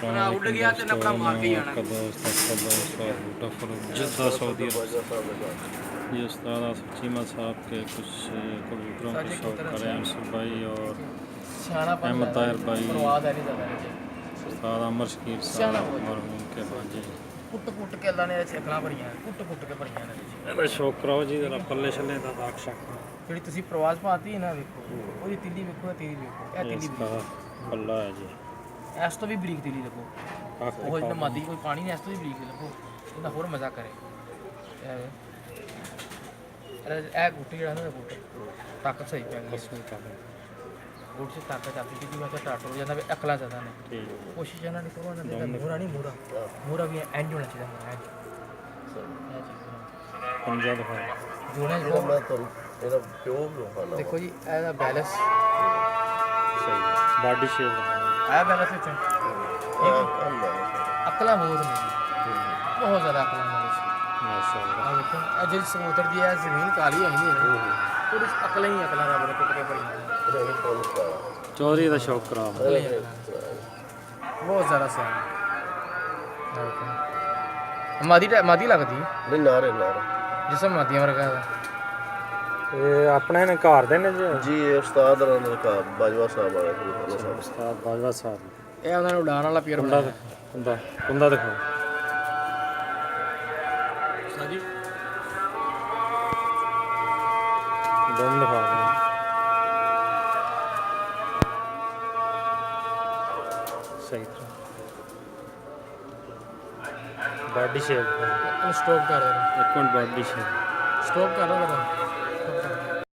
अपना उड़ गया तो अपना मार के ही आना। जद्दा सऊदी ये उस्ताद आसिफ चीमा साहब के कुछ कबूतरों के शौक कर रहे हैं अंसुर भाई और अहमद ताहिर भाई, उस्ताद अमर शकीर साहब और उनके भांजे। कुट कुट के अल्लाह ने अकलां भरियां, कुट कुट के भरियां ने। ਇਹਦਾ ਸ਼ੌਕ ਕਰਾਓ ਜੀ ਜਰਾ ਪੱਲੇ ਛੱਲੇ ਦਾ ਦਾਗ ਸ਼ੱਕ ਜਿਹੜੀ ਤੁਸੀਂ ਪ੍ਰਵਾਸ ਪਾਤੀ ਨਾ ਵੇਖੋ, ਉਹਦੀ ਤਿੱਲੀ ਵੇਖੋ, ਇਹ ਤਿੱਲੀ ਵੇਖੋ, ਇਹ ਤਿੱਲੀ ਇਸਕਾ ਪੱਲਾ ਹੈ ਜੀ ਇਸ ਤੋਂ ਵੀ ਬਰੀਕ ਤਿੱਲੀ ਦੇਖੋ। ਉਹ ਜਿਹਨਾਂ ਮਾਦੀ ਕੋਈ ਪਾਣੀ ਨਹੀਂ, ਇਸ ਤੋਂ ਵੀ ਬਰੀਕ ਦੇਖੋ, ਇਹਦਾ ਹੋਰ ਮਜ਼ਾ ਕਰੇ। ਇਹ ਗੁੱਟ ਜਿਹੜਾ ਨਾ ਗੁੱਟ ਤਾਕਤ ਸਹੀ ਪੈ ਗਈ, ਗੁੱਟ 'ਚ ਤਾਕਤ ਆਪੀ ਕਿ ਜਿਵੇਂ ਟਾਟ ਹੋ ਜਾਂਦਾ ਵੀ ਅਕਲਾਂ ਜ਼ਿਆਦਾ ਨੇ। ਠੀਕ ਕੋਸ਼ਿਸ਼ ਇਹਨਾਂ ਦੀ ਕਰੋ, ਇਹਨਾਂ ਦੇ ਮੂਹਰਾ ਨਹੀਂ, ਮੂਹਰਾ ਵੀ ਇੰਜ ਹੋਣਾ ਚਾਹੀਦਾ, ਇੰਜ। ਪੰਜਾ ਦਿਖਾ ਜੋੜਿਆਂ 'ਚ ਮੈਂ ਤੁਹਾਨੂੰ ਇਹਦਾ ਪਿਓ ਵਿਖਾਣਾ ਦੇਖੋ ਜੀ, ਇਹਦਾ ਬੈਲੈਂਸ ਸਹੀ ਬਾਡੀ ਸ਼ੇਪ ਇਹ ਬੈਲੈਂਸ ਵਿੱਚ ਅਕਲਾਂ ਬਹੁਤ ਨੇ ਜੀ, ਬਹੁਤ ਜ਼ਿਆਦਾ ਅਕਲਾਂ ਨੇ ਵਿੱਚ। ਮਾਸ਼ਾਅੱਲਾ ਆ ਦੇਖੋ, ਇਹ ਜਿਹੜੀ ਸਮੁੰਦਰ ਦੀ ਇਹ ਜ਼ਮੀਨ ਕਾਲੀ ਹੋਈ ਨਹੀਂ ਉਹਦੇ 'ਚ ਅਕਲਾਂ ਹੀ ਅਕਲਾਂ ਰੱਬ ਨੇ ਕੁੱਟ ਕੇ ਭਰੀਆਂ ਨੇ। ਚੌਧਰੀ ਦਾ ਸ਼ੌਕ ਕਰਾ ਅਕਲਾਂ ਹੀ ਅਕਲਾਂ, ਬਹੁਤ ਜ਼ਿਆਦਾ ਸਿਆਣਾ। ਮਾਦੀ ਲੱਗਦੀ ਨਹੀਂ ਨਾਰੇ ਜਿਸਮ ਮਾਦੀਆਂ ਵਰਗਾ ਦਾ। ਇਹ ਆਪਣੇ ਨੇ ਘਰ ਦੇ ਨੇ ਜੀ ਇਹ ਉਸਤਾਦ ਰਣ ਦਾ ਬਾਜਵਾ ਸਾਹਿਬ ਵਾਲੇ ਸਾਹਿਬ ਉਸਤਾਦ ਬਾਜਵਾ ਸਾਹਿਬ ਇਹ ਉਹਨਾਂ ਨੂੰ ਉਡਾਣ ਵਾਲਾ ਪੀਰ ਕੁੰਦਾ ਬਣਾਇਆ। ਕੁੰਦਾ ਦਿਖਾਓ ਸਾਜੀ ਦਮ ਦਿਖਾ ਦਿਓ ਸਹੀ ਬਾਡੀ ਸ਼ੇਪ ਇਹਨੂੰ ਸਟਾਪ ਕਰ ਦੇ, ਇੱਕ ਮਿੰਟ ਬਾਡੀ ਸ਼ੇਪ ਸਟਾਪ ਕਰ ਦੋ।